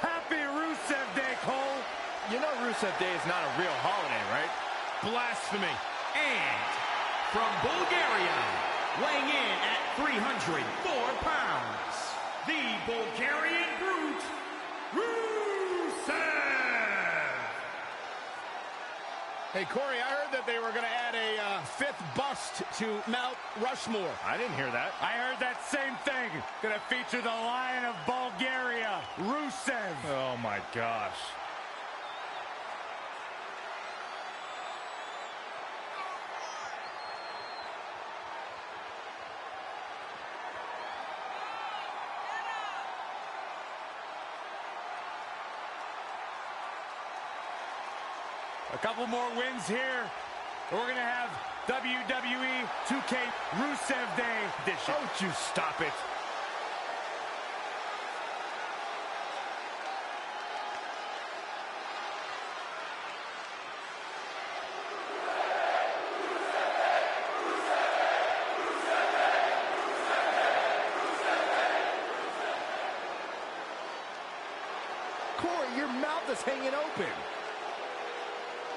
Happy Rusev Day, Cole. You know Rusev Day is not a real holiday, right? Blasphemy. And from Bulgaria, weighing in at 304 pounds, the Bulgarian Brute, Rusev! Hey, Corey, I heard that they were going to add a fifth bust to Mount Rushmore. I didn't hear that. I heard that same thing. Gonna feature the Lion of Bulgaria, Rusev. Oh, my gosh. A couple more wins here. We're going to have WWE 2K Rusev Day edition. Don't you stop it. Corey, your mouth is hanging open.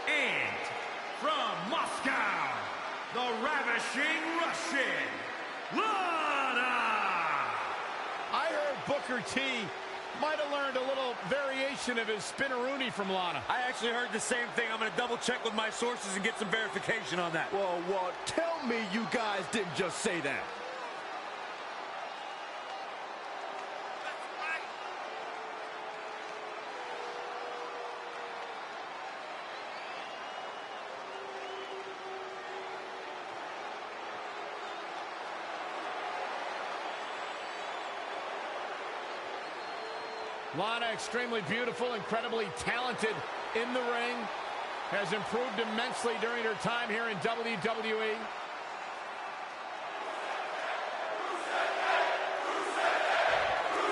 And from Moscow, the ravishing Russian, Lana! I heard Booker T might have learned a little variation of his spinneroonie from Lana. I actually heard the same thing. I'm going to double check with my sources and get some verification on that. Well, tell me you guys didn't just say that. Lana, extremely beautiful, incredibly talented in the ring, has improved immensely during her time here in WWE.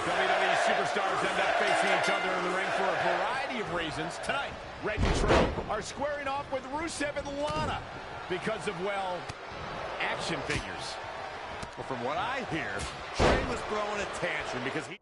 WWE superstars end up facing each other in the ring for a variety of reasons. Tonight, Red and Trey are squaring off with Rusev and Lana because of, well, action figures. Well, from what I hear, Trey was throwing a tantrum because he...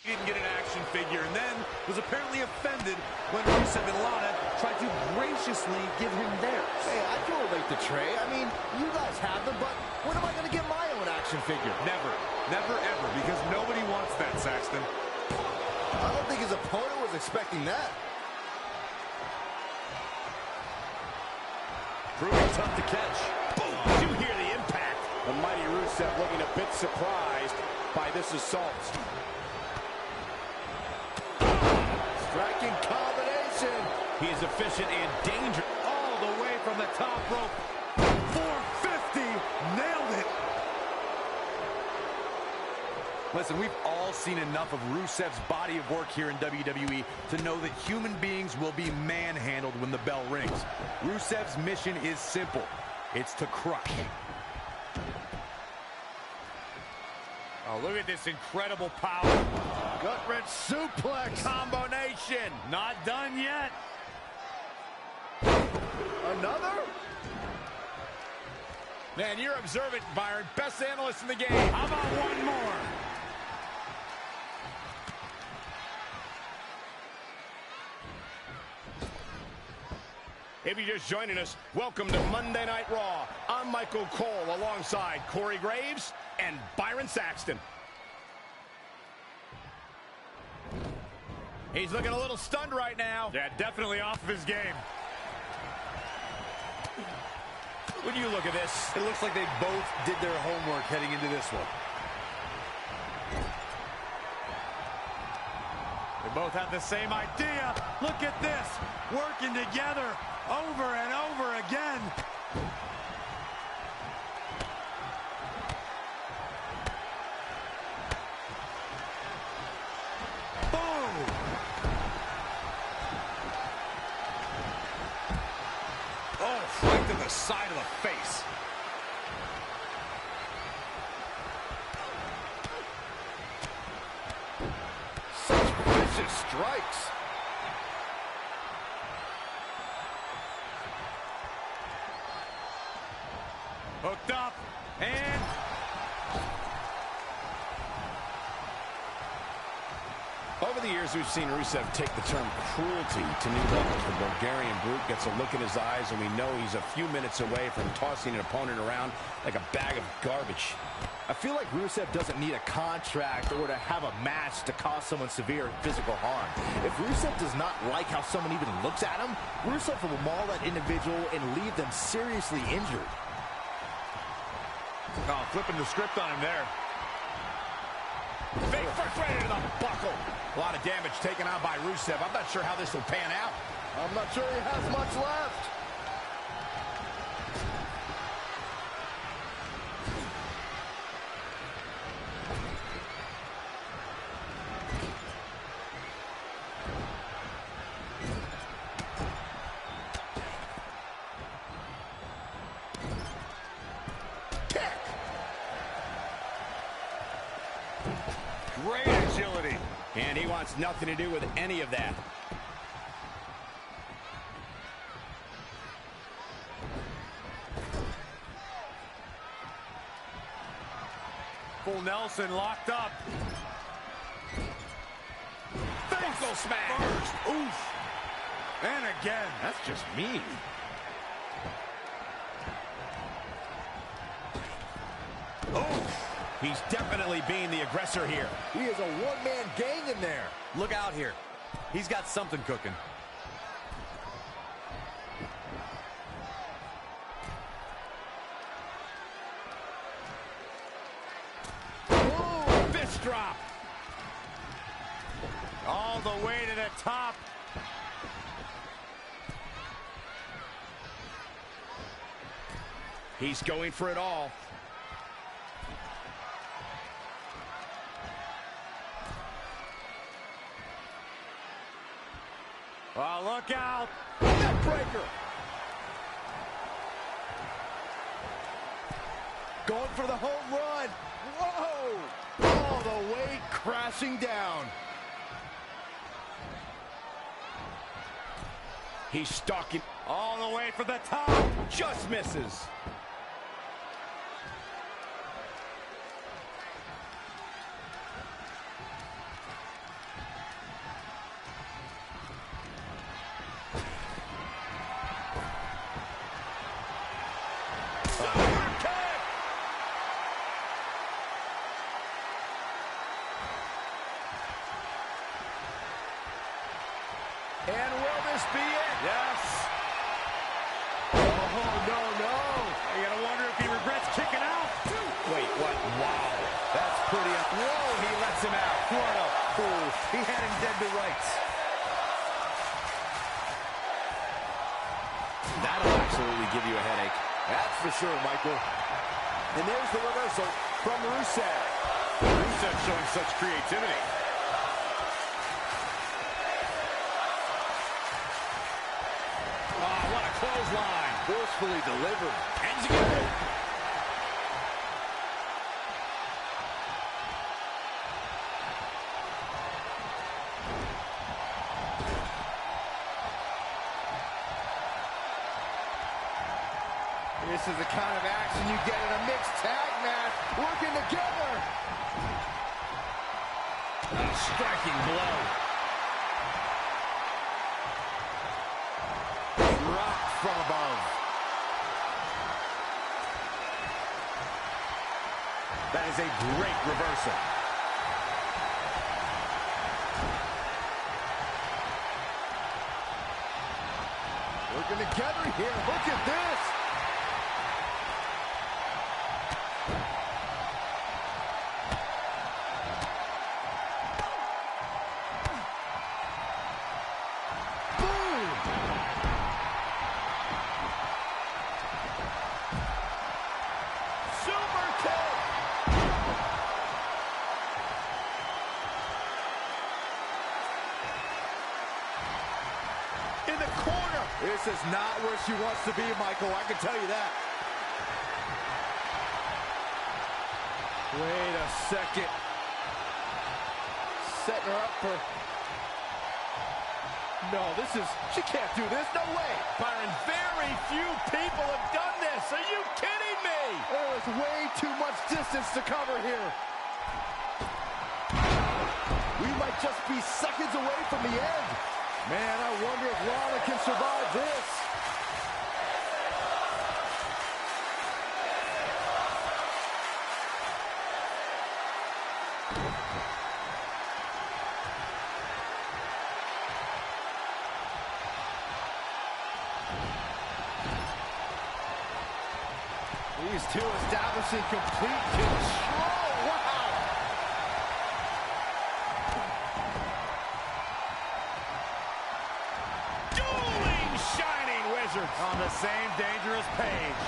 He didn't get an action figure and then was apparently offended when Rusev and Lana tried to graciously give him theirs. Hey, I can relate to Trey. I mean, you guys have them, but when am I going to get my own action figure? Never, never, ever, because nobody wants that, Saxton. I don't think his opponent was expecting that. Proving tough to catch. Boom! You hear the impact. The mighty Rusev looking a bit surprised by this assault. Striking combination. He is efficient and dangerous. All the way from the top rope. 450. Nailed it. Listen, we've all seen enough of Rusev's body of work here in WWE to know that human beings will be manhandled when the bell rings. Rusev's mission is simple. It's to crush. Oh, look at this incredible power. Gut-wrench suplex combination. Not done yet. Another? Man, you're observant, Byron. Best analyst in the game. How about one more? If you're just joining us, welcome to Monday Night Raw. I'm Michael Cole alongside Corey Graves and Byron Saxton. He's looking a little stunned right now. Yeah, definitely off of his game. When you look at this, It looks like they both did their homework heading into this one. They both have the same idea. Look at this. Working together over and over again. Boom. Oh, right to the side of the face. Such vicious strikes. Hooked up. And over the years, we've seen Rusev take the term cruelty to new levels. The Bulgarian brute gets a look in his eyes, and we know he's a few minutes away from tossing an opponent around like a bag of garbage. I feel like Rusev doesn't need a contract or to have a match to cause someone severe physical harm. If Rusev does not like how someone even looks at him, Rusev will maul that individual and leave them seriously injured. oh, flipping the script on him there. Big first right into the buckle. A lot of damage taken on by Rusev. I'm not sure how this will pan out. I'm not sure he has much left. Great agility. And he wants nothing to do with any of that. Full Nelson locked up. Buckle smash. First. Oof. And again. That's just mean. Oh. He's definitely being the aggressor here. He is a one-man gang in there. Look out here. He's got something cooking. Ooh, fist drop. All the way to the top. He's going for it all. Oh, look out. Neckbreaker. Going for the home run. Whoa! All the way crashing down. He's stalking. All the way for the top. Just misses. And will this be it? Yes. Oh, no, no. You gotta wonder if he regrets kicking out. Wait, what? Wow. That's pretty up. Whoa, he lets him out. What a fool. He had him dead to rights. That'll absolutely give you a headache. That's for sure, Michael. And there's the reversal from Rusev. Rusev showing such creativity. Oh, what a clothesline. Forcefully delivered. Ends again. This is the kind of action you get in a mixed tag match. Working together. A striking blow. Drop from above. That is a great reversal. Working together here. Look at this. In the corner. This is not where she wants to be, Michael. I can tell you that. Wait a second. Setting her up for... No, this is... She can't do this. No way. Byron, very few people have done this. Are you kidding me? There's way too much distance to cover here. We might just be seconds away from the end. Man, I wonder if Lana can survive this. These two establishing complete control. Wow. Dueling Shining Wizards on the same dangerous page.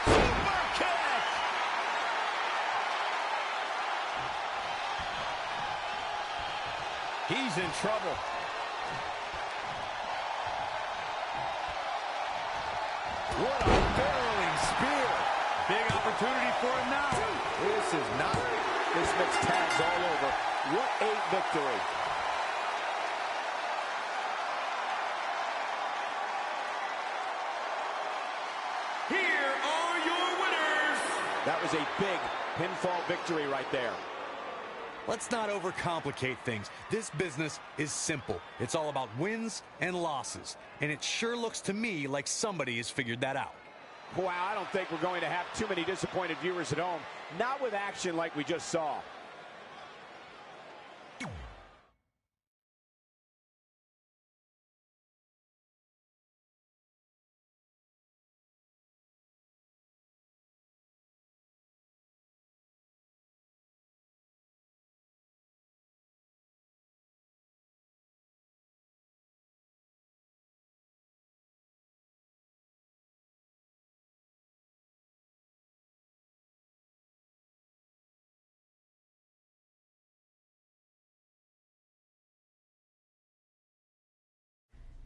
Super kick! He's in trouble. What a barreling spear. Big opportunity for him now. This is not... This makes tags all over. What a victory. Here are your winners. That was a big pinfall victory right there. Let's not overcomplicate things. This business is simple. It's all about wins and losses. And it sure looks to me like somebody has figured that out. Wow, I don't think we're going to have too many disappointed viewers at home. Not with action like we just saw.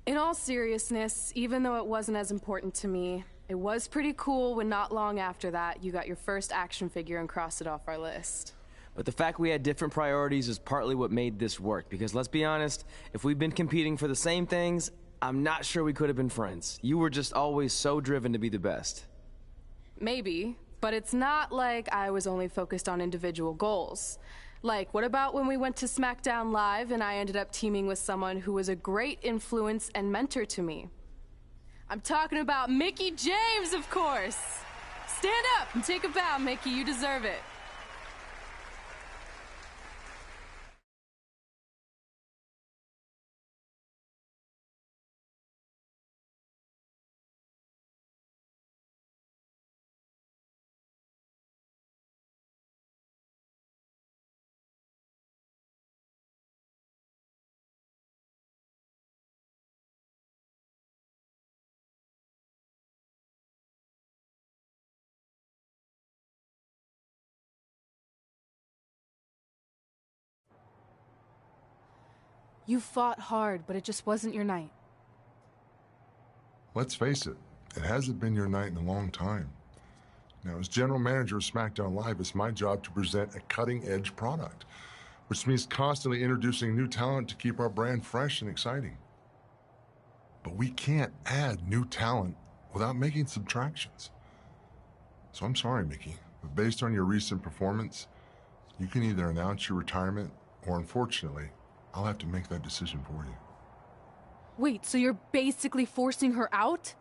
In all seriousness, even though it wasn't as important to me, it was pretty cool when not long after that you got your first action figure and crossed it off our list. But the fact we had different priorities is partly what made this work, because let's be honest, if we'd been competing for the same things, I'm not sure we could have been friends. You were just always so driven to be the best. Maybe, but it's not like I was only focused on individual goals. Like, what about when we went to SmackDown Live and I ended up teaming with someone who was a great influence and mentor to me? I'm talking about Mickie James, of course! Stand up and take a bow, Mickie, you deserve it. You fought hard, but it just wasn't your night. Let's face it, it hasn't been your night in a long time. Now, as general manager of SmackDown Live, it's my job to present a cutting-edge product, which means constantly introducing new talent to keep our brand fresh and exciting. But we can't add new talent without making subtractions. So I'm sorry, Mickey, but based on your recent performance, you can either announce your retirement or, unfortunately, I'll have to make that decision for you. Wait, so you're basically forcing her out?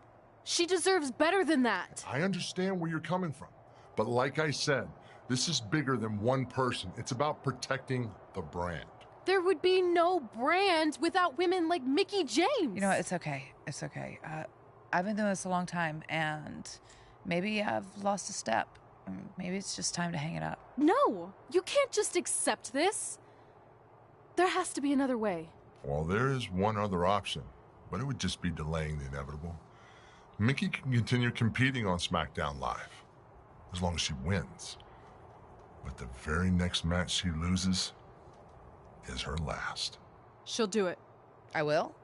She deserves better than that. I understand where you're coming from, but like I said, this is bigger than one person. It's about protecting the brand. There would be no brand without women like Mickie James. You know what? It's okay. It's okay. I've been doing this a long time, and maybe I've lost a step. Maybe it's just time to hang it up. No, you can't just accept this. There has to be another way. Well, there is one other option, but it would just be delaying the inevitable. Mickie can continue competing on SmackDown Live, as long as she wins. But the very next match she loses is her last. She'll do it. I will?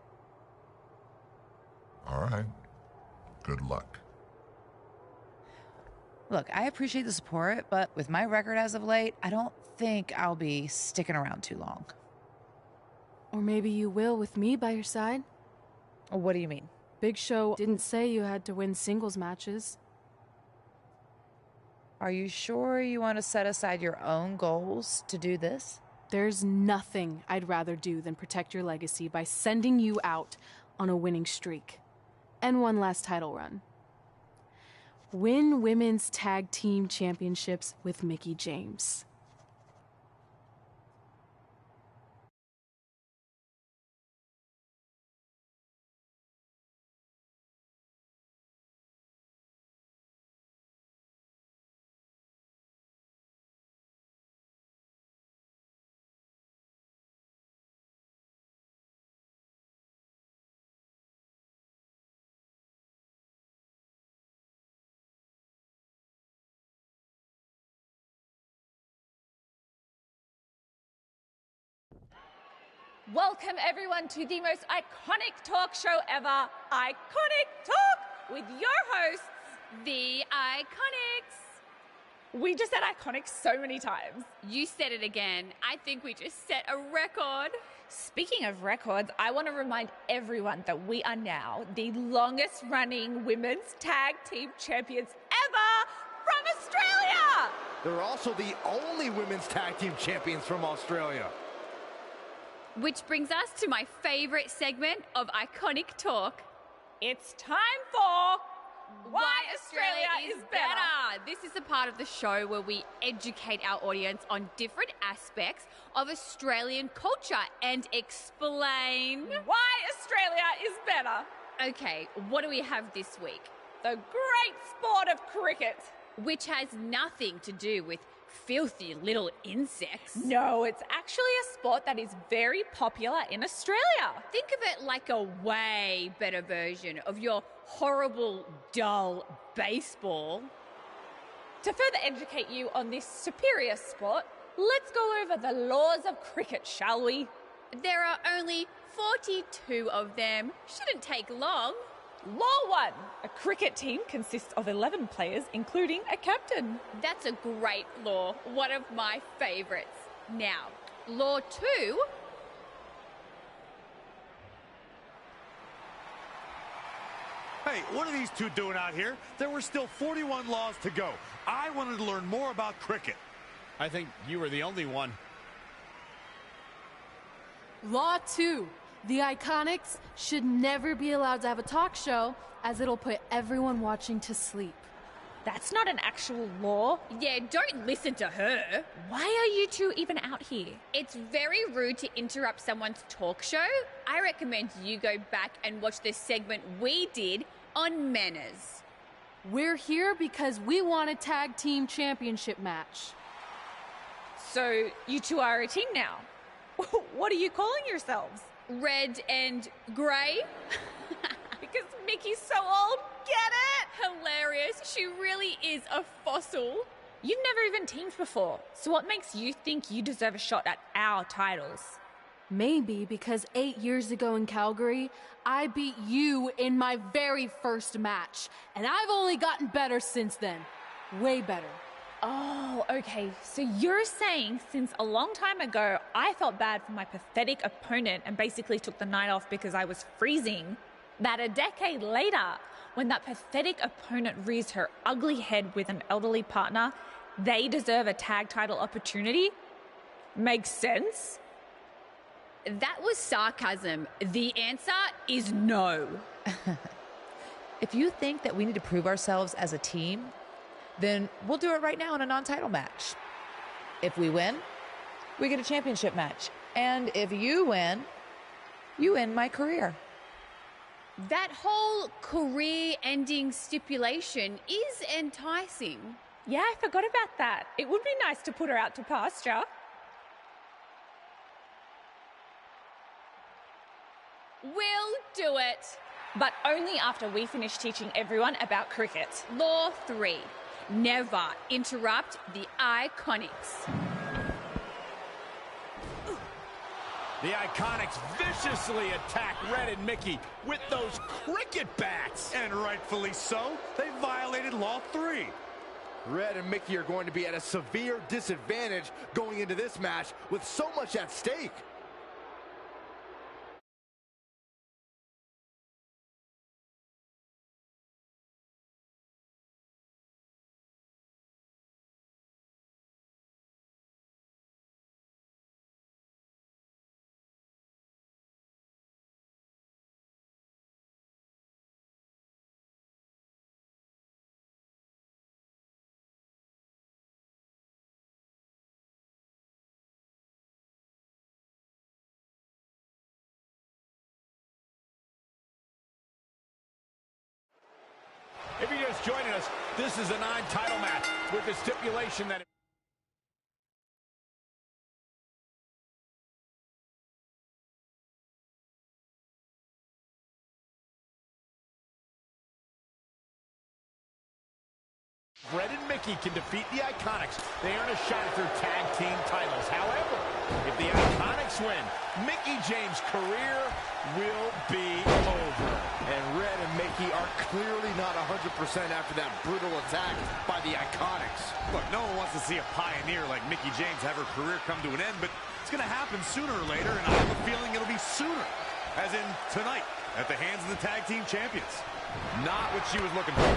All right. Good luck. Look, I appreciate the support, but with my record as of late, I don't think I'll be sticking around too long. Or maybe you will with me by your side. What do you mean? Big Show didn't say you had to win singles matches. Are you sure you want to set aside your own goals to do this? There's nothing I'd rather do than protect your legacy by sending you out on a winning streak. And one last title run. Win women's tag team championships with Mickie James. Welcome everyone to the most iconic talk show ever, Iconic Talk, with your hosts, the Iconics. We just said iconic so many times. You said it again. I think we just set a record. Speaking of records, I want to remind everyone that we are now the longest running women's tag team champions ever from Australia. They're also the only women's tag team champions from Australia. Which brings us to my favorite segment of Iconic Talk. It's time for Why Australia is Better. This is the part of the show where we educate our audience on different aspects of Australian culture and explain why Australia is better. Okay, what do we have this week? The great sport of cricket. Which has nothing to do with filthy little insects. No, it's actually a sport that is very popular in Australia. Think of it like a way better version of your horrible, dull baseball. To further educate you on this superior sport, let's go over the laws of cricket, shall we? There are only 42 of them. Shouldn't take long. Law 1. A cricket team consists of 11 players, including a captain. That's a great law. One of my favourites. Now, Law 2. Hey, what are these two doing out here? There were still 41 laws to go. I wanted to learn more about cricket. I think you were the only one. Law 2. The Iconics should never be allowed to have a talk show, as it'll put everyone watching to sleep. That's not an actual law. Yeah, don't listen to her. Why are you two even out here? It's very rude to interrupt someone's talk show. I recommend you go back and watch the segment we did on manners. We're here because we want a tag team championship match. So you two are a team now. What are you calling yourselves? Red and grey? Because Mickey's so old, get it? Hilarious. She really is a fossil. You've never even teamed before, so what makes you think you deserve a shot at our titles? Maybe because 8 years ago in Calgary, I beat you in my very first match, and I've only gotten better since then. Way better. Oh, okay. So you're saying since a long time ago, I felt bad for my pathetic opponent and basically took the night off because I was freezing, that a decade later, when that pathetic opponent rears her ugly head with an elderly partner, they deserve a tag title opportunity? Makes sense? That was sarcasm. The answer is no. If you think that we need to prove ourselves as a team, then we'll do it right now in a non-title match. If we win, we get a championship match. And if you win, you end my career. That whole career-ending stipulation is enticing. Yeah, I forgot about that. It would be nice to put her out to pasture. We'll do it. But only after we finish teaching everyone about cricket. Law 3. Never interrupt the Iconics. The Iconics viciously attack Red and Mickey with those cricket bats. And rightfully so. They violated Law 3. Red and Mickey are going to be at a severe disadvantage going into this match with so much at stake. If you're just joining us, this is a non-title match with the stipulation that... Red and Mickey can defeat the Iconics, they earn a shot at their tag team titles. However, if the Iconics win, Mickey James' career will be over. And Red and Mickey are clearly not 100% after that brutal attack by the Iconics. Look, no one wants to see a pioneer like Mickey James have her career come to an end, but it's going to happen sooner or later, and I have a feeling it'll be sooner, as in tonight, at the hands of the tag team champions. Not what she was looking for.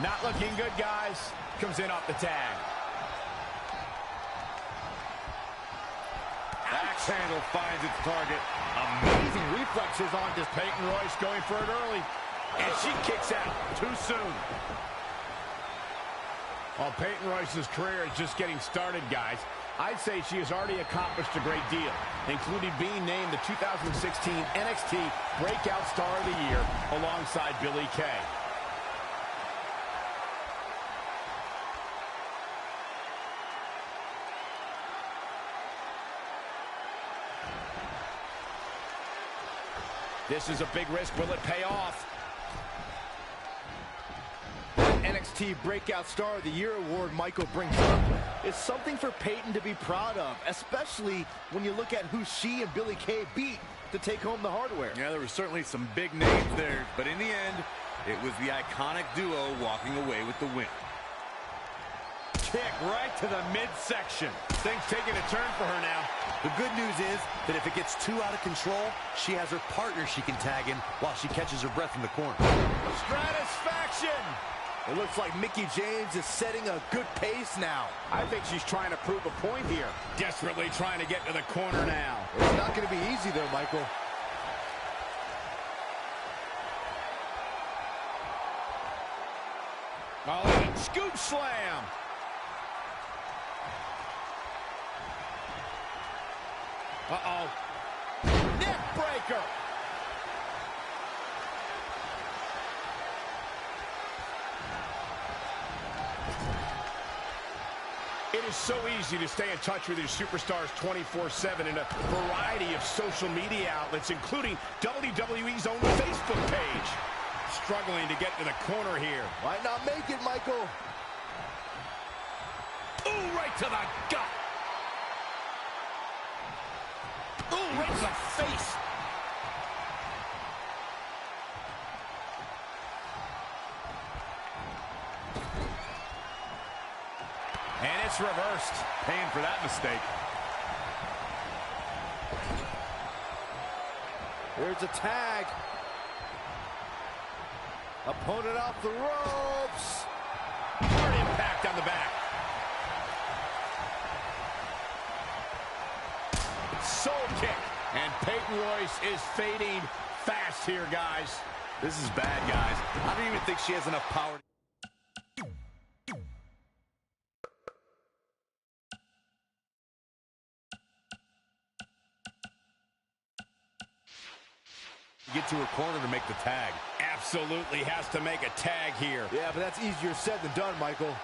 Not looking good, guys. Comes in off the tag. Axe handle finds its target. Amazing reflexes on this. Peyton Royce going for it early. And she kicks out too soon. While Peyton Royce's career is just getting started, guys, I'd say she has already accomplished a great deal, including being named the 2016 NXT Breakout Star of the Year alongside Billie Kay. This is a big risk. Will it pay off? NXT Breakout Star of the Year award Michael brings up is something for Peyton to be proud of, especially when you look at who she and Billie Kay beat to take home the hardware. Yeah, there were certainly some big names there, but in the end, it was the iconic duo walking away with the win. Kick right to the midsection. Things taking a turn for her now. The good news is that if it gets too out of control, she has her partner she can tag in while she catches her breath in the corner. Stratisfaction! It looks like Mickey James is setting a good pace now. I think she's trying to prove a point here. Desperately trying to get to the corner now. It's not going to be easy though, Michael. Oh, scoop slam. Uh-oh. Neck breaker. It is so easy to stay in touch with your superstars 24/7 in a variety of social media outlets, including WWE's own Facebook page. Struggling to get to the corner here. Might not make it, Michael. Ooh, right to the gut. Ooh, right to the face. And it's reversed. Paying for that mistake. There's a tag. Opponent off the ropes. Hard impact on the back. Soul kick. And Peyton Royce is fading fast here, guys. This is bad, guys. I don't even think she has enough power. Get to her corner to make the tag. Absolutely has to make a tag here. Yeah, but that's easier said than done, Michael.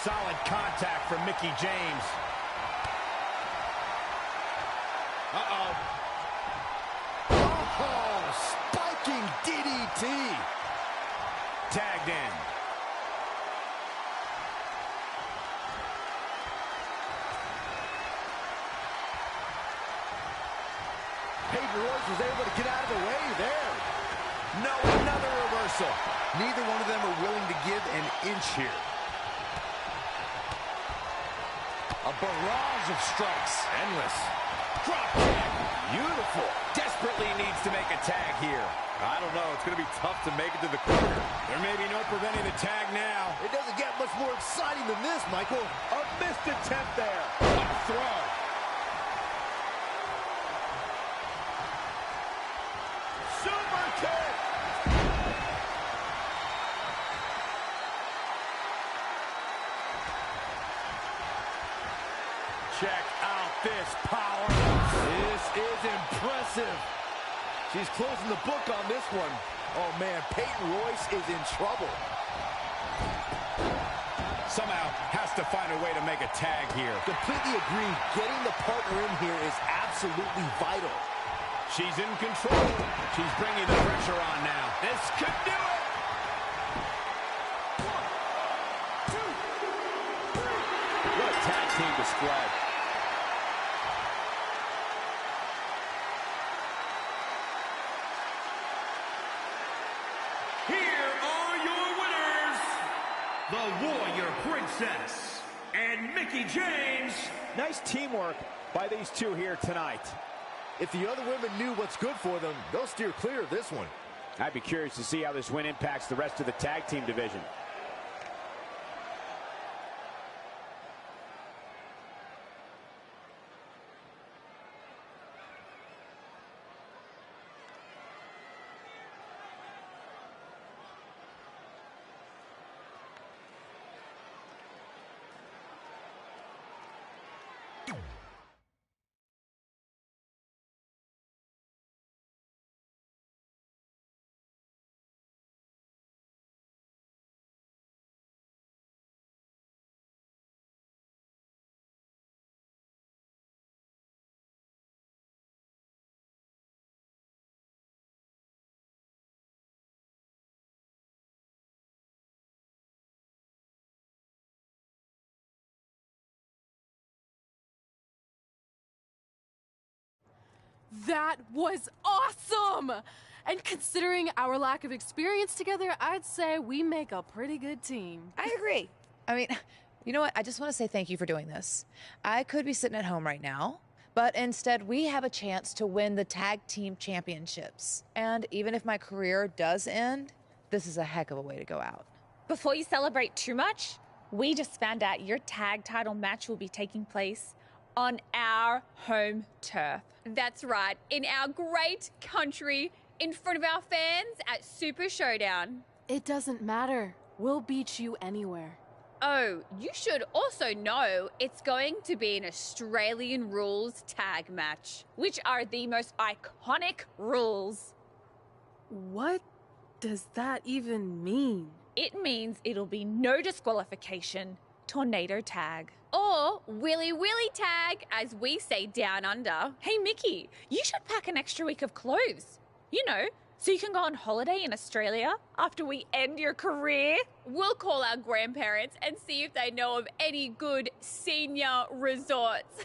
Solid contact from Mickie James. Uh-oh. Oh, spiking DDT. Tagged in. Peyton Royce was able to get out of the way there. No, another reversal. Neither one of them are willing to give an inch here. A barrage of strikes. Endless. Drop kick. Beautiful. Desperately needs to make a tag here. I don't know. It's going to be tough to make it to the corner. There may be no preventing the tag now. It doesn't get much more exciting than this, Michael. A missed attempt there. What a throw. Super kick. Check out this power. This is impressive. She's closing the book on this one. Oh, man, Peyton Royce is in trouble. Somehow has to find a way to make a tag here. Completely agree. Getting the partner in here is absolutely vital. She's in control. She's bringing the pressure on now. This could do it. 1, 2, 3. What a tag team display. Here are your winners, the Warrior Princess and Mickie James. Nice teamwork by these two here tonight. If the other women knew what's good for them, they'll steer clear of this one. I'd be curious to see how this win impacts the rest of the tag team division. That was awesome! And considering our lack of experience together, I'd say we make a pretty good team. I agree. I mean, you know what? I just want to say thank you for doing this. I could be sitting at home right now, but instead we have a chance to win the tag team championships. And even if my career does end, this is a heck of a way to go out. Before you celebrate too much, we just found out your tag title match will be taking place on our home turf. That's right, in our great country, in front of our fans at Super Showdown. It doesn't matter. We'll beat you anywhere. Oh, you should also know it's going to be an Australian rules tag match, which are the most iconic rules. What does that even mean? It means it'll be no disqualification, tornado tag. Or Willy Willy tag, as we say down under. Hey, Mickie, you should pack an extra week of clothes. You know, so you can go on holiday in Australia after we end your career. We'll call our grandparents and see if they know of any good senior resorts.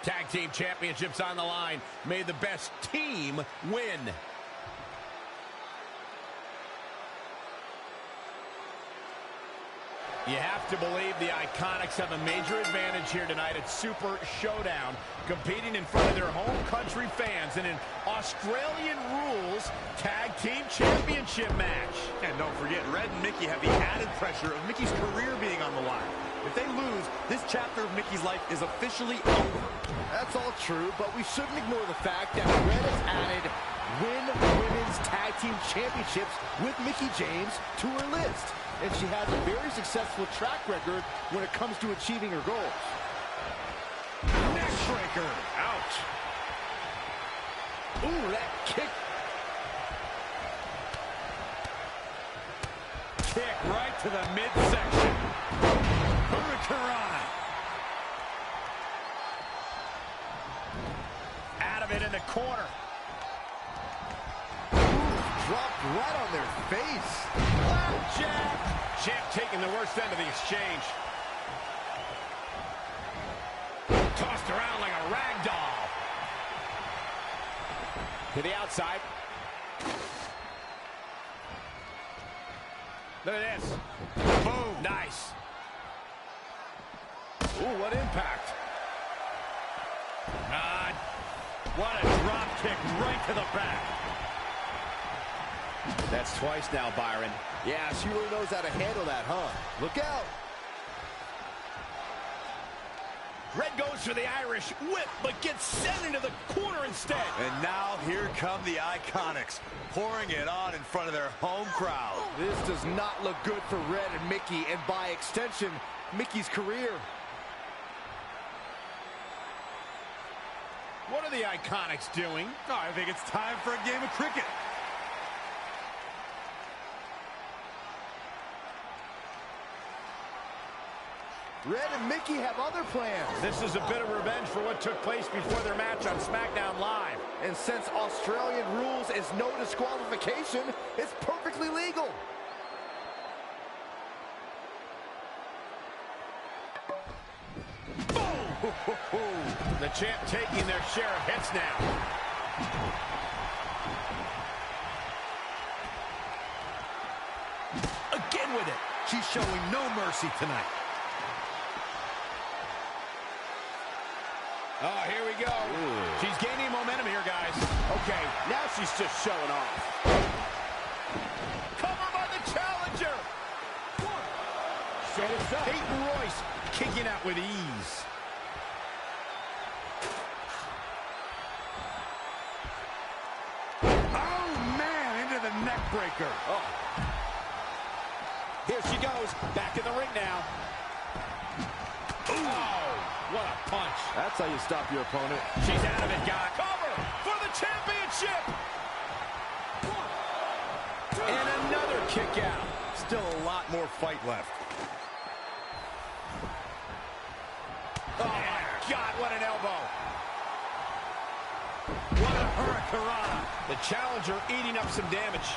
Tag team championships on the line. May the best team win. You have to believe the Iconics have a major advantage here tonight at Super Showdown, competing in front of their home country fans in an Australian Rules Tag Team Championship match. And don't forget, Red and Mickey have the added pressure of Mickey's career being on the line. If they lose, this chapter of Mickey's life is officially over. That's all true, but we shouldn't ignore the fact that Red has added Women's Tag Team Championships with Mickie James to her list. And she has a very successful track record when it comes to achieving her goals. Neckbreaker. Ouch. Ooh, that kick. Kick right to the midsection. Hurricane. Out of it in the corner. Dropped right on their face. Jack. Champ taking the worst end of the exchange. Tossed around like a rag doll. To the outside. Look at this. Boom. Nice. Ooh, what impact. God. What a drop kick right to the back. That's twice now, Byron. Yeah, she really knows how to handle that, huh? Look out. Red goes for the Irish whip, but gets sent into the corner instead. And now here come the Iconics, pouring it on in front of their home crowd. This does not look good for Red and Mickey, and by extension, Mickey's career. What are the Iconics doing? Oh, I think it's time for a game of cricket. Red and Mickey have other plans. This is a bit of revenge for what took place before their match on SmackDown Live. And since Australian rules is no disqualification, it's perfectly legal. Boom! The champ taking their share of hits now. Again with it. She's showing no mercy tonight. Oh, here we go. Ooh. She's gaining momentum here, guys. Okay, now she's just showing off. Cover by the challenger. Set us up. Peyton Royce kicking out with ease. Oh, man, into the neck breaker. Oh. Here she goes, back in the ring now. Oh, what a punch. That's how you stop your opponent. She's out of it, guy. Cover for the championship. And another kick out. Still a lot more fight left. Oh, my God, what an elbow. What a hurricane. The challenger eating up some damage.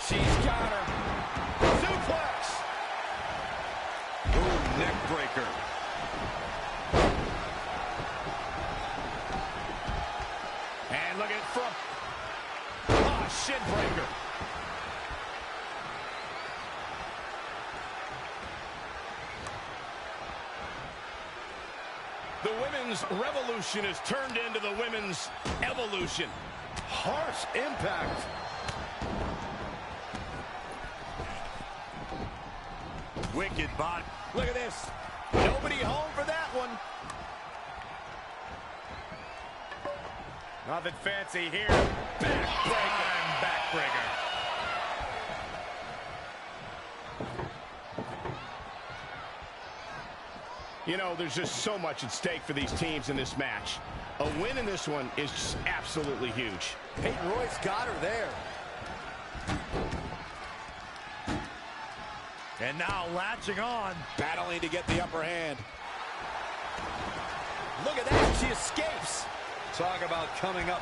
She's got her. Suplex. Ooh, neck breaker. And look at it from. Oh, shin breaker. The women's revolution has turned into the women's evolution. Harsh impact. Wicked body. Look at this. Nobody home for that one. Nothing fancy here. Backbreaker. Backbreaker. You know, there's just so much at stake for these teams in this match. A win in this one is just absolutely huge. Peyton Royce got her there. And now latching on. Battling to get the upper hand. Look at that. She escapes. Talk about coming up.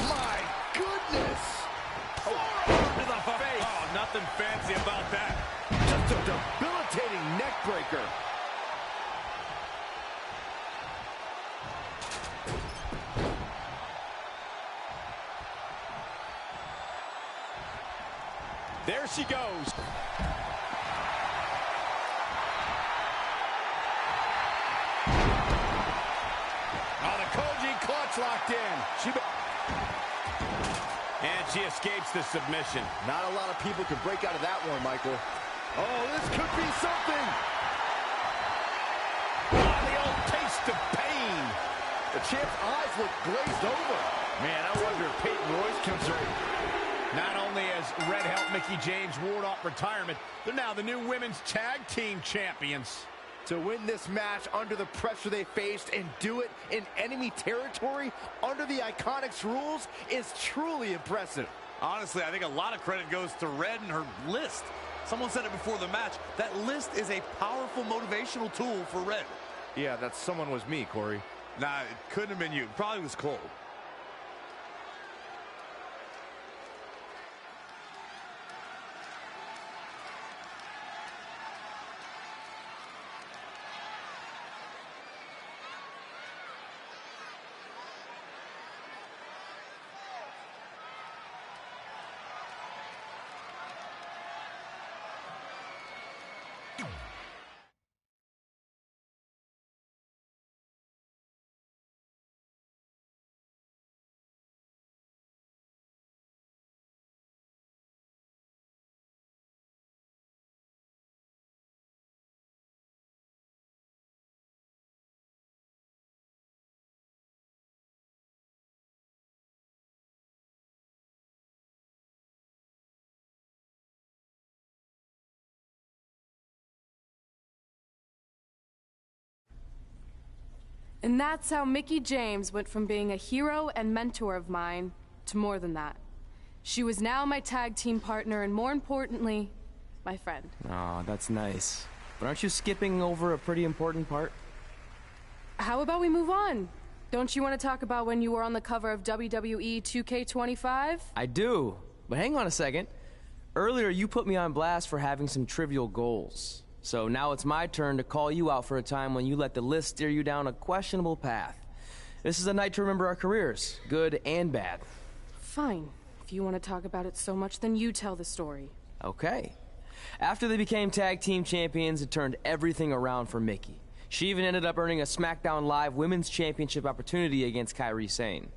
My goodness. Forearm to the face. Oh, nothing fancy about that. Just a debilitating neck breaker. There she goes. Oh, the Koji clutch locked in. And she escapes the submission. Not a lot of people could break out of that one, Michael. Oh, this could be something. Oh, the old taste of pain. The champ's eyes look glazed over. Man, I wonder if Peyton Royce comes through. Not only has Red helped Mickie James ward off retirement, they're now the new women's tag team champions. To win this match under the pressure they faced and do it in enemy territory under the Iconics rules is truly impressive. Honestly, I think a lot of credit goes to Red and her list. Someone said it before the match. That list is a powerful motivational tool for Red. Yeah, that someone was me, Corey. Nah, it couldn't have been you. It probably was Cole. And that's how Mickie James went from being a hero and mentor of mine to more than that. She was now my tag team partner and, more importantly, my friend. Oh, that's nice. But aren't you skipping over a pretty important part? How about we move on? Don't you want to talk about when you were on the cover of WWE 2K25? I do, but hang on a second. Earlier, you put me on blast for having some trivial goals. So now it's my turn to call you out for a time when you let the list steer you down a questionable path. This is a night to remember our careers, good and bad. Fine. If you want to talk about it so much, then you tell the story. Okay. After they became tag team champions, it turned everything around for Mickie. She even ended up earning a SmackDown Live Women's Championship opportunity against Kairi Sane.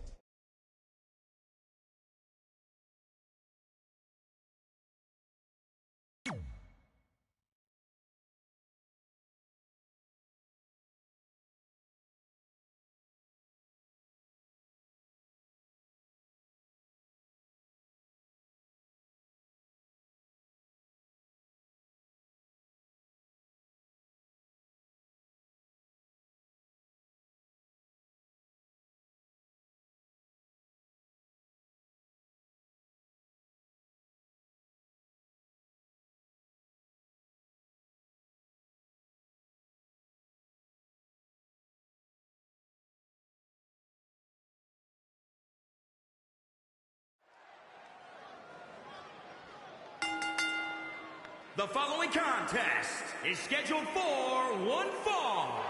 The following contest is scheduled for one fall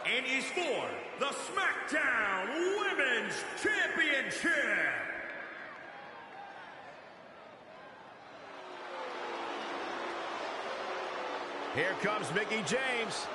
and is for the SmackDown Women's Championship. Here comes Mickie James.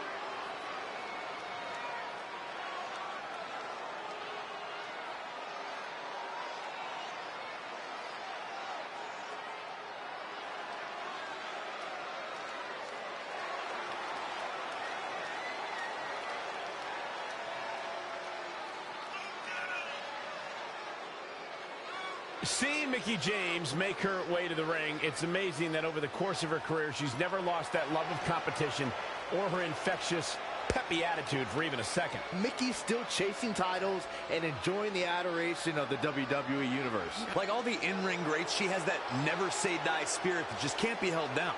Seeing Mickie James make her way to the ring, it's amazing that over the course of her career, she's never lost that love of competition or her infectious, peppy attitude for even a second. Mickey's still chasing titles and enjoying the adoration of the WWE Universe. Like all the in-ring greats, she has that never-say-die spirit that just can't be held down.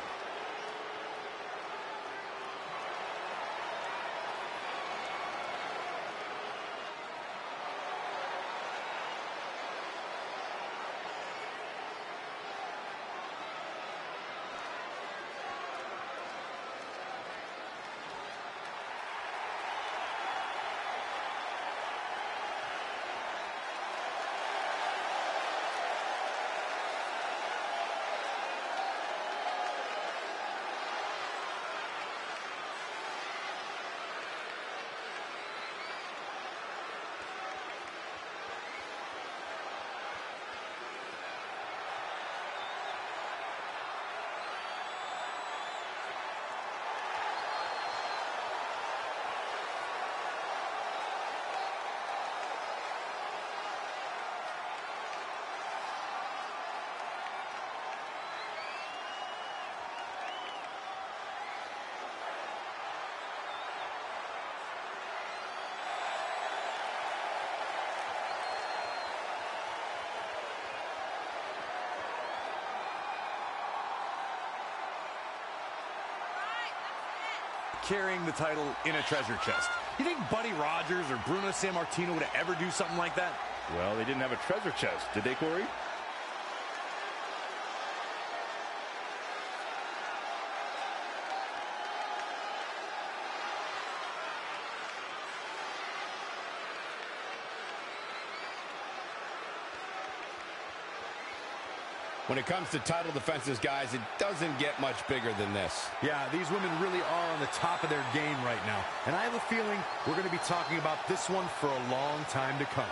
carrying the title in a treasure chest. You think Buddy Rogers or Bruno Sammartino would ever do something like that? Well, they didn't have a treasure chest, did they, Corey? When it comes to title defenses, guys, it doesn't get much bigger than this. Yeah, these women really are on the top of their game right now. And I have a feeling we're going to be talking about this one for a long time to come.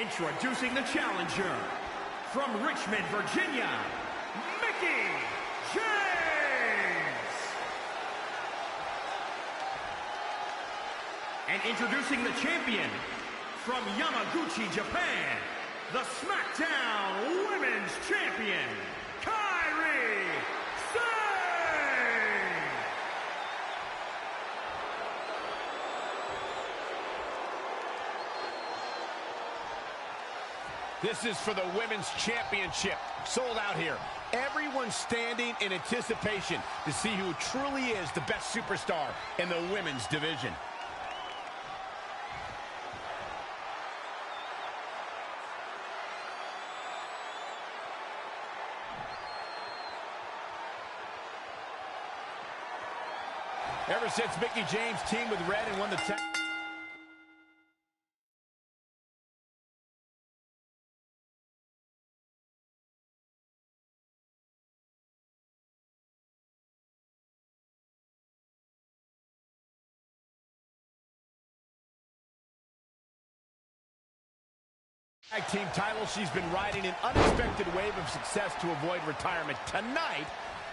Introducing the challenger, from Richmond, Virginia, Mickie James. And introducing the champion, from Yamaguchi, Japan, the SmackDown Women's Champion, Kairi Sane. This is for the Women's Championship. Sold out here. Everyone standing in anticipation to see who truly is the best superstar in the women's division. Ever since Mickie James teamed with Red and won the tag team title, she's been riding an unexpected wave of success to avoid retirement. Tonight,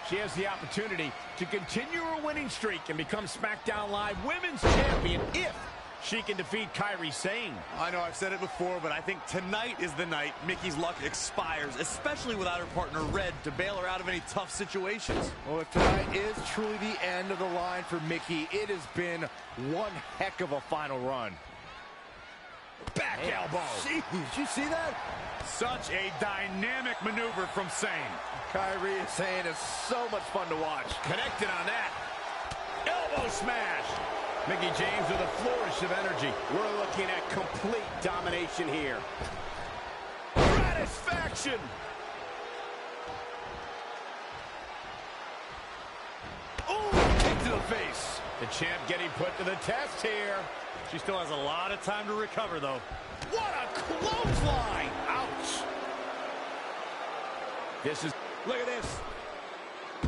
she has the opportunity to continue her winning streak and become SmackDown Live Women's Champion if she can defeat Kairi Sane. I know I've said it before, but I think tonight is the night Mickie's luck expires, especially without her partner Red to bail her out of any tough situations. Well, if tonight is truly the end of the line for Mickie, it has been one heck of a final run. Back elbow. Did you see that? Such a dynamic maneuver from Sane. Kairi Sane is so much fun to watch. Connected on that. Elbow smash. Mickie James with a flourish of energy. We're looking at complete domination here. Satisfaction. Oh, kick to the face. The champ getting put to the test here. She still has a lot of time to recover, though. What a clothesline! Ouch! This is... Look at this.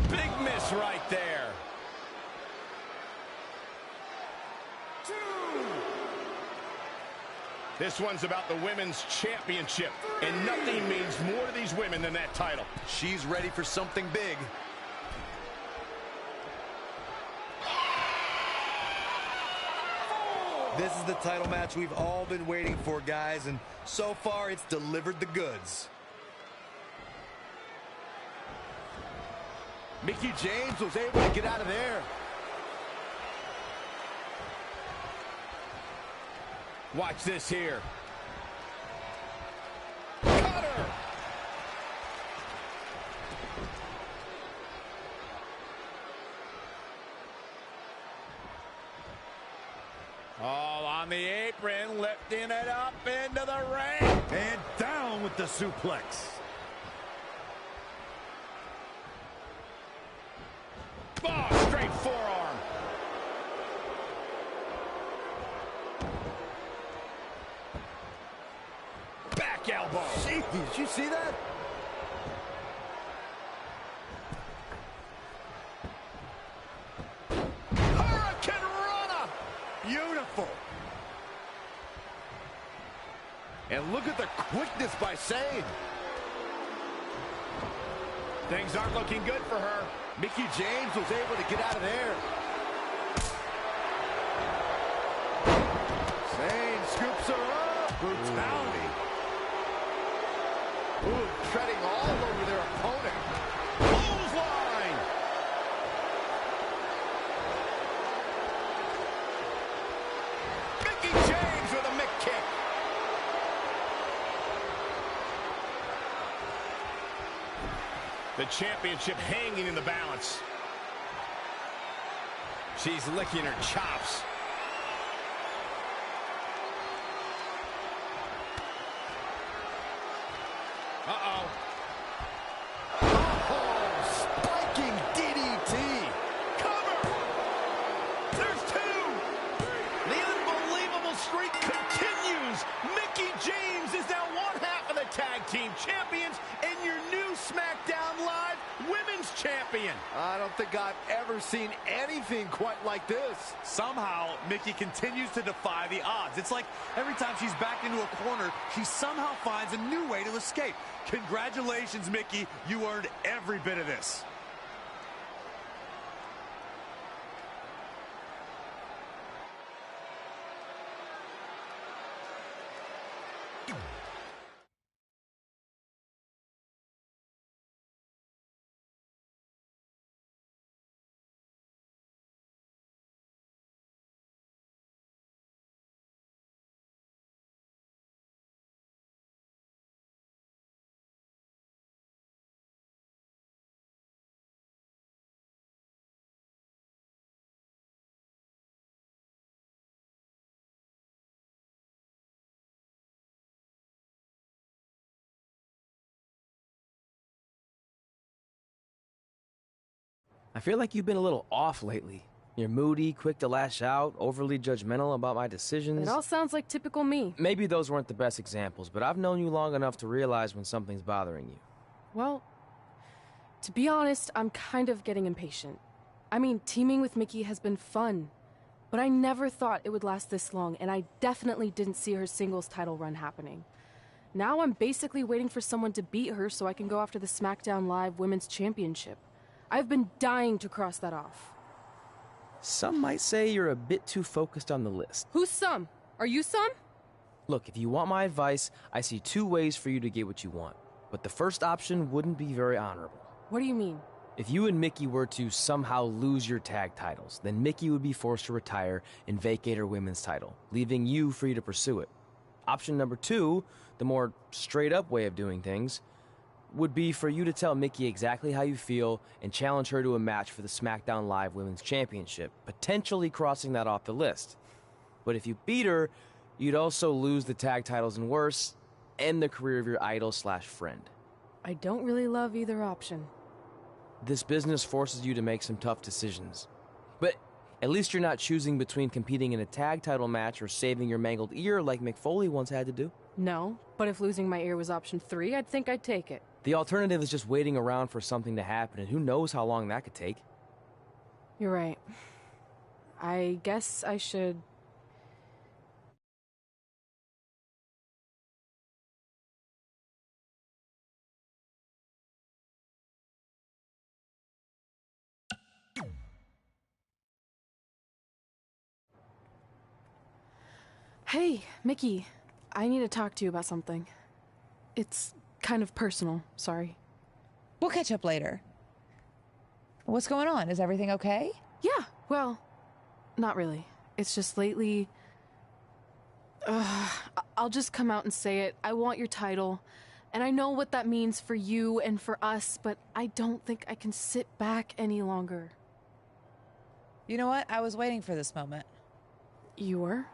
Big miss right there. 2. This one's about the Women's Championship, and nothing means more to these women than that title. She's ready for something big. This is the title match we've all been waiting for, guys, and so far it's delivered the goods. Mickie James was able to get out of there. Watch this here. Cutter! All on the apron, lifting it up into the ring. And down with the suplex. Oh, straight forearm. Back elbow. Did you see that? Hurricane Rana. Beautiful. And look at the quickness by Sane. Things aren't looking good for her. Mickie James was able to get out of there. The championship hanging in the balance. She's licking her chops. Uh-oh. Oh, spiking DDT. Cover! There's two! The unbelievable streak continues. Mickie James is now one half of the tag team champions and your new SmackDown Live Women's Champion. I don't think I've ever seen anything quite like this. Somehow, Mickie continues to defy the odds. It's like every time she's backed into a corner, she somehow finds a new way to escape. Congratulations, Mickie. You earned every bit of this. I feel like you've been a little off lately. You're moody, quick to lash out, overly judgmental about my decisions. It all sounds like typical me. Maybe those weren't the best examples, but I've known you long enough to realize when something's bothering you. Well, to be honest, I'm kind of getting impatient. I mean, teaming with Mickie has been fun, but I never thought it would last this long, and I definitely didn't see her singles title run happening. Now I'm basically waiting for someone to beat her so I can go after the SmackDown Live Women's Championship. I've been dying to cross that off. Some might say you're a bit too focused on the list. Who's some? Are you some? Look, if you want my advice, I see two ways for you to get what you want. But the first option wouldn't be very honorable. What do you mean? If you and Mickie were to somehow lose your tag titles, then Mickie would be forced to retire and vacate her women's title, leaving you free to pursue it. Option number two, the more straight-up way of doing things, would be for you to tell Mickie exactly how you feel and challenge her to a match for the SmackDown Live Women's Championship, potentially crossing that off the list. But if you beat her, you'd also lose the tag titles and worse, end the career of your idol/friend. I don't really love either option. This business forces you to make some tough decisions. But at least you're not choosing between competing in a tag title match or saving your mangled ear like Mick Foley once had to do. No, but if losing my ear was option 3, I'd think I'd take it. The alternative is just waiting around for something to happen, and who knows how long that could take. You're right. I guess I should... Hey, Mickie. I need to talk to you about something. It's kind of personal, sorry. We'll catch up later. What's going on? Is everything okay? Yeah, well, not really. It's just lately... I'll just come out and say it. I want your title. And I know what that means for you and for us, but I don't think I can sit back any longer. You know what? I was waiting for this moment. You were?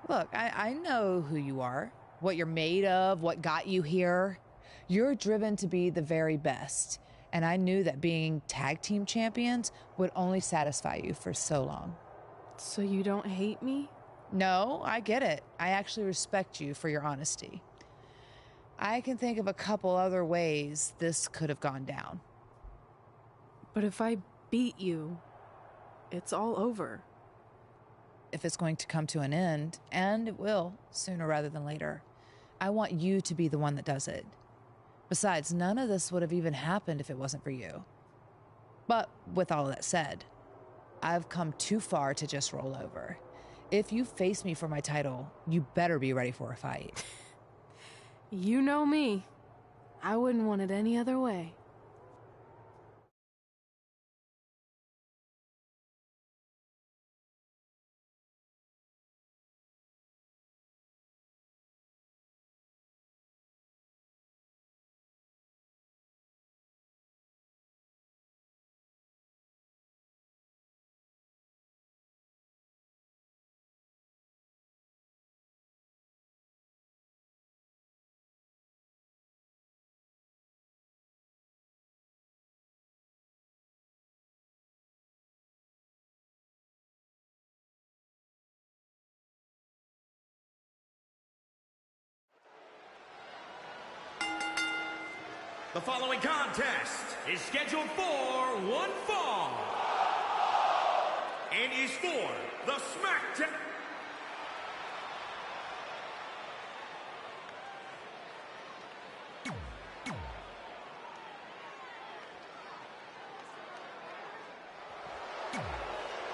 Look, I know who you are, what you're made of, what got you here. You're driven to be the very best. And I knew that being tag team champions would only satisfy you for so long. So you don't hate me? No, I get it. I actually respect you for your honesty. I can think of a couple other ways this could have gone down. But if I beat you, it's all over. If it's going to come to an end, and it will, sooner rather than later, I want you to be the one that does it. Besides, none of this would have even happened if it wasn't for you. But with all of that said, I've come too far to just roll over. If you face me for my title, you better be ready for a fight. You know me. I wouldn't want it any other way. The following contest is scheduled for one fall and is for the SmackDown.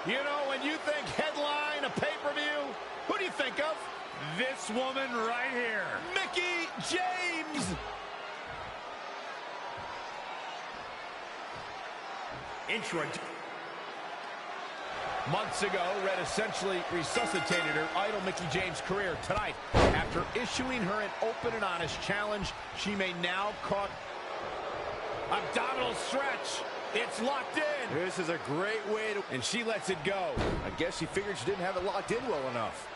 You know, when you think headline, a pay-per-view, who do you think of? This woman right here. Mickie James! Months ago, Red essentially resuscitated her idol Mickie James' career. Tonight, after issuing her an open and honest challenge, she may now caught abdominal stretch. It's locked in. This is a great way to... And she lets it go. I guess she figured she didn't have it locked in well enough.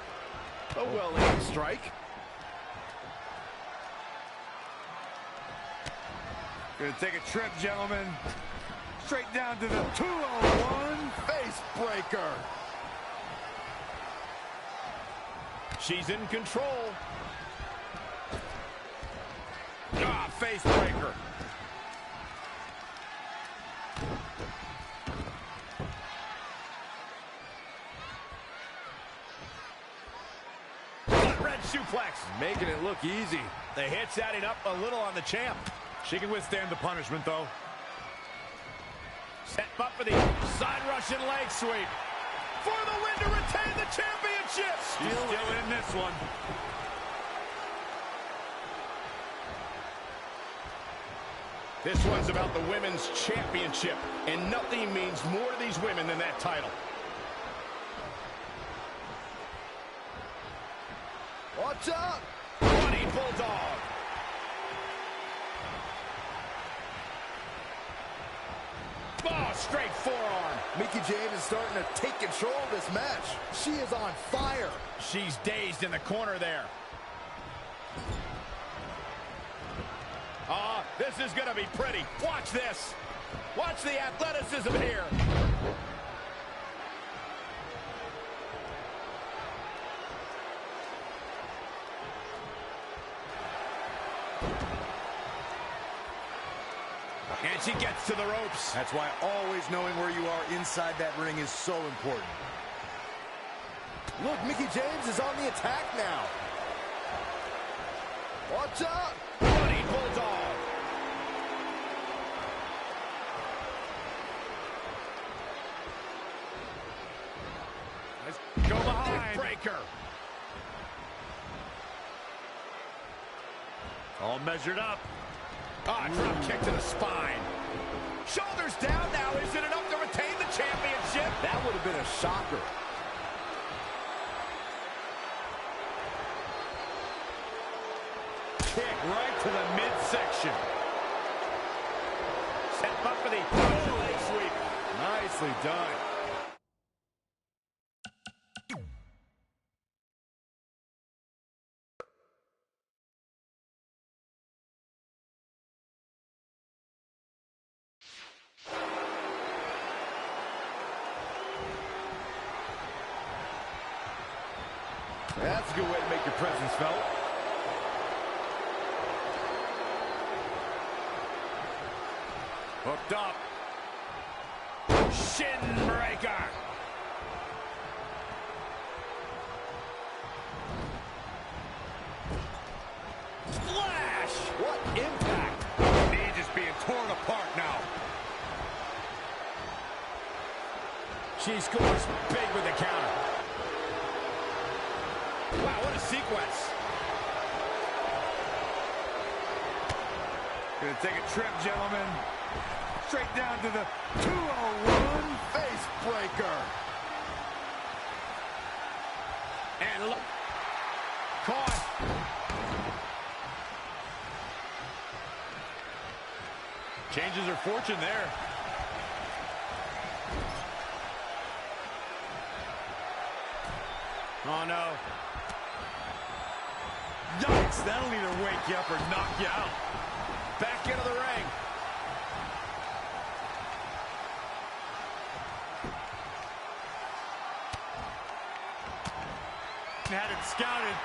A well-aimed strike. Gonna take a trip, gentlemen. Straight down to the 201. Face breaker. She's in control. Ah, face breaker. Red suplex. Making it look easy. The hit's adding up a little on the champ. She can withstand the punishment, though. Set up for the side Russian leg sweep. For the win to retain the championship. Still in this one. This one's about the women's championship, and nothing means more to these women than that title. Watch out! Running bulldog. Oh, straight forearm. Mickie James is starting to take control of this match. She is on fire. She's dazed in the corner there. This is going to be pretty. Watch this. Watch the athleticism here. And she gets to the ropes. That's why always knowing where you are inside that ring is so important. Look, Mickie James is on the attack now. Watch out! Running bulldog. Let's go behind. Breaker. All measured up. Ah, drop kick to the spine. Shoulders down now. Is it enough to retain the championship? That would have been a shocker. Kick right to the midsection. Set up for the leg sweep. Nicely done. That's a good way to make your presence felt. Hooked up. Shin breaker. Splash. What impact. Knee just being torn apart now. She scores big with the counter. Wow, what a sequence. Gonna take a trip, gentlemen. Straight down to the 201. Face breaker. And look. Caught. Changes her fortune there. Oh, no. Yikes, that'll either wake you up or knock you out. Back into the ring. Had it scouted.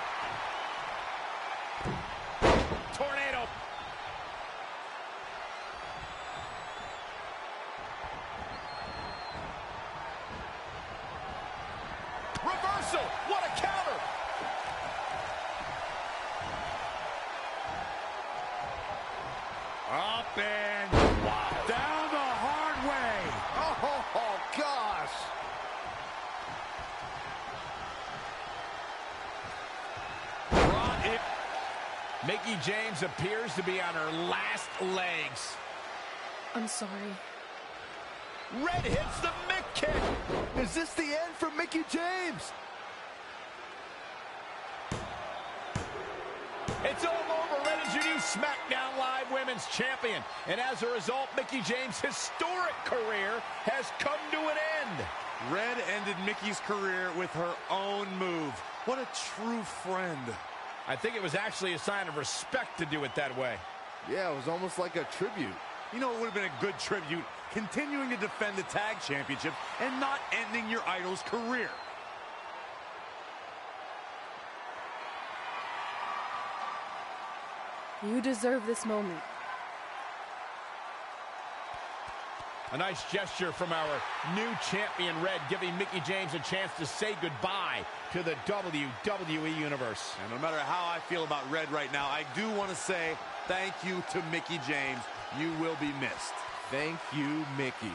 reversal. What a counter. Up and down the hard way. Oh, gosh. Brought it. Mickie James appears to be on her last legs. I'm sorry. Red hits the Mick kick. Is this the end for Mickie James? It's all over. Red is your new SmackDown Live Women's Champion. And as a result, Mickie James' historic career has come to an end. Red ended Mickie's career with her own move. What a true friend. I think it was actually a sign of respect to do it that way. Yeah, it was almost like a tribute. You know, it would have been a good tribute, continuing to defend the tag championship and not ending your idol's career. You deserve this moment. A nice gesture from our new champion, Red, giving Mickie James a chance to say goodbye to the WWE Universe. And no matter how I feel about Red right now, I do want to say thank you to Mickie James. You will be missed. Thank you, Mickie.